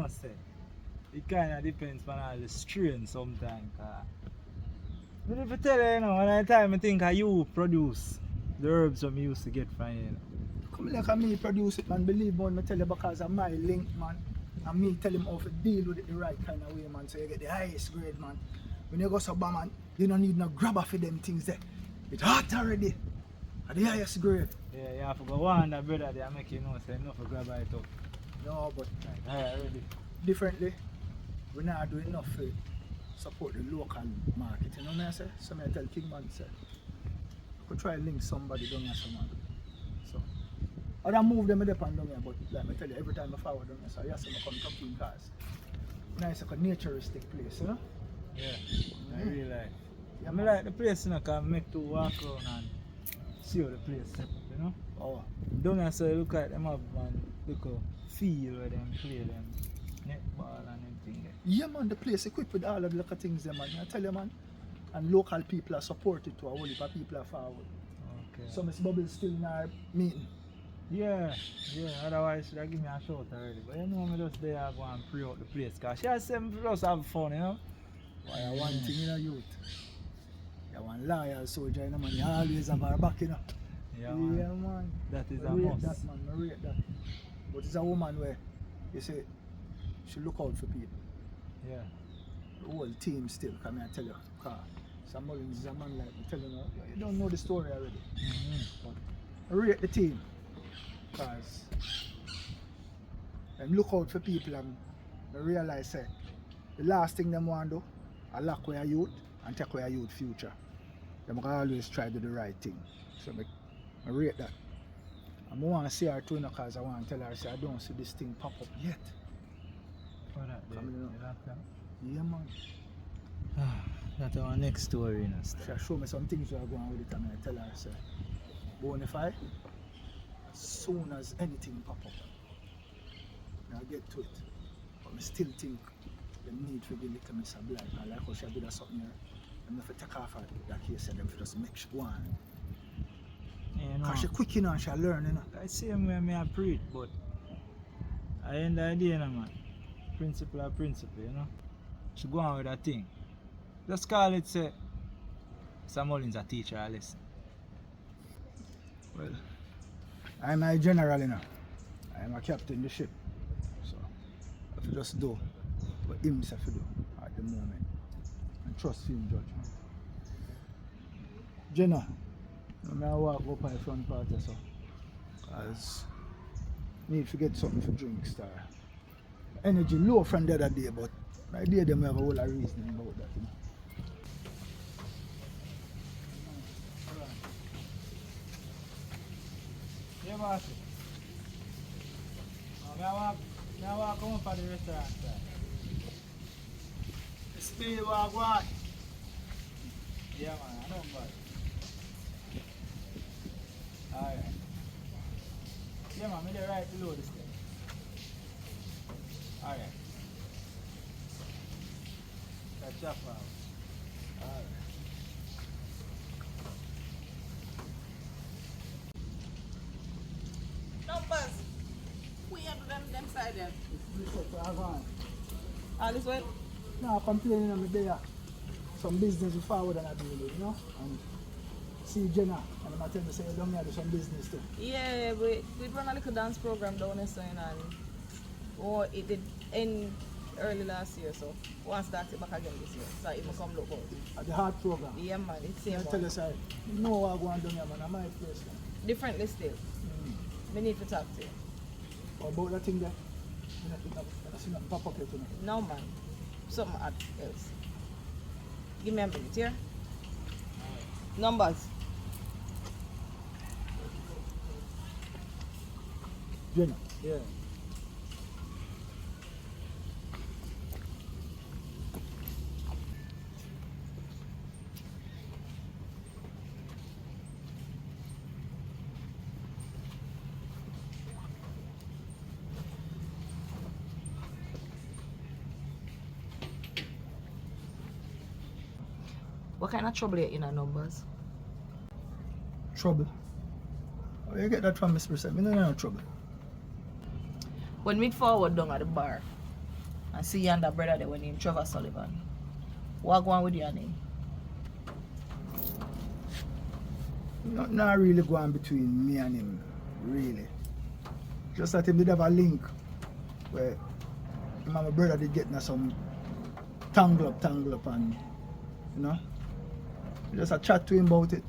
know, say, it kind of depends on all the strain sometimes. But if I tell you, you know, one of the time I think you produce the herbs that I used to get from you. Come like me produce it, man. Believe me, I tell you because of my link, man. And me tell him how to deal with it the right kind of way, man. So you get the highest grade, man. When you go to bar, man, you don't need no grabber for them things there. It's hot already. At the highest grade. Yeah, you have to go one that brother they make you know, say enough to grab it up. No, but Right, already. differently, we're not doing enough to support the local market. You know what I say? So I tell Kingman, say, I could try to link somebody down here, man. So, I don't move them up and down here, but like I tell you, every time I forward down here, so yes, I come to King cars. Nice, like a naturistic place, you know? Yeah, I really like. Yeah, I man. like the place, you know, because I make to walk around and see how the place set up, you know? Oh, Down here, so you look at them up and look how feel where them play them netball and everything there. yeah, man, the place equipped with all of the little things there, man. I tell you, man. And local people are supported to a whole heap of people are forward. Okay. So Miss Bubbles still in our meeting. Yeah, otherwise she'd have give me a shout already. But you know, I'm just there go and pre out the place. Because she has them for us have fun, you know? Why, one thing in a youth. You one loyal soldier, you know, man. You always have our back, you know. Yeah, man. Yeah, man. That is I a rate must. that, man. I rate that. But it's a woman where you say she look out for people. Yeah. The whole team still, come here, I tell you. Cause Sam Mullins is a man like me, tell you, you don't know the story already. But I rate the team. Because them look out for people and I realize say, the last thing them want to do, I lock away a youth and take away a youth future. Them can always try to do the right thing. So I rate that. And I want to see her too because I want to tell her, say, I don't see this thing pop up yet. For that, Coming you up. like that? Yeah, man. That's our next story, you know. She show me some things we are going with it and I tell her, say, Bonify, as soon as anything pop up, I get to it. But I still think the need for the little Miss Black. I like how she did something here. I'm going to take off her that case and them for just make sure one. Yeah, you know, Because she quick, you know, and she learn, you know. I see him where me I preach, but I end the idea, you know, man. Principle or principle, you know. She go on with that thing. Just call it, say, Sam Mullins a teacher a lesson. Well, I'm a general, you know. I'm a captain of the ship. So, I have to just do what him says to do at the moment. And trust him judgment. Jenna, I'm going to walk up my front part or so. Because need to get something for drink, star. Energy low from the other day, but my day them have a whole lot of reasoning about that, you know. Yeah, boss. I walk home for the restaurant, sir. Speed walk one. Yeah, man, I know, but. Alright. Yeah, man, I'm right below this thing. Alright. Catch up, man. Alright. Numbers. We have them side there. This is what I want. All this way. Now complaining on me there. Some business we forward and I do it, you know? And see Jenna and I'm tell me say you don't have to do some business too. Yeah, we run a little dance program down there so, and oh, it did end early last year, so we want to start it back again this year. So it will come look out. At the hard program. Yeah, man, it's same I tell one. you say, you know what I go on down here, man, at my place. Man. Differently still. We need to talk to you. About that thing there, I see nothing pop up here tonight. No, man. Something else. Give me a minute here. Numbers. Jenna. Yeah. What kind of trouble you in our numbers? Trouble. Where you get that from, Mr. Percent? Me no know trouble. When we forward down at the bar, And see you and that brother there when named Trevor Sullivan. What go on with your name? Not really going between me and him, really. Just that him did have a link where him and my brother did get some tangle up and, you know. Just a chat to him about it.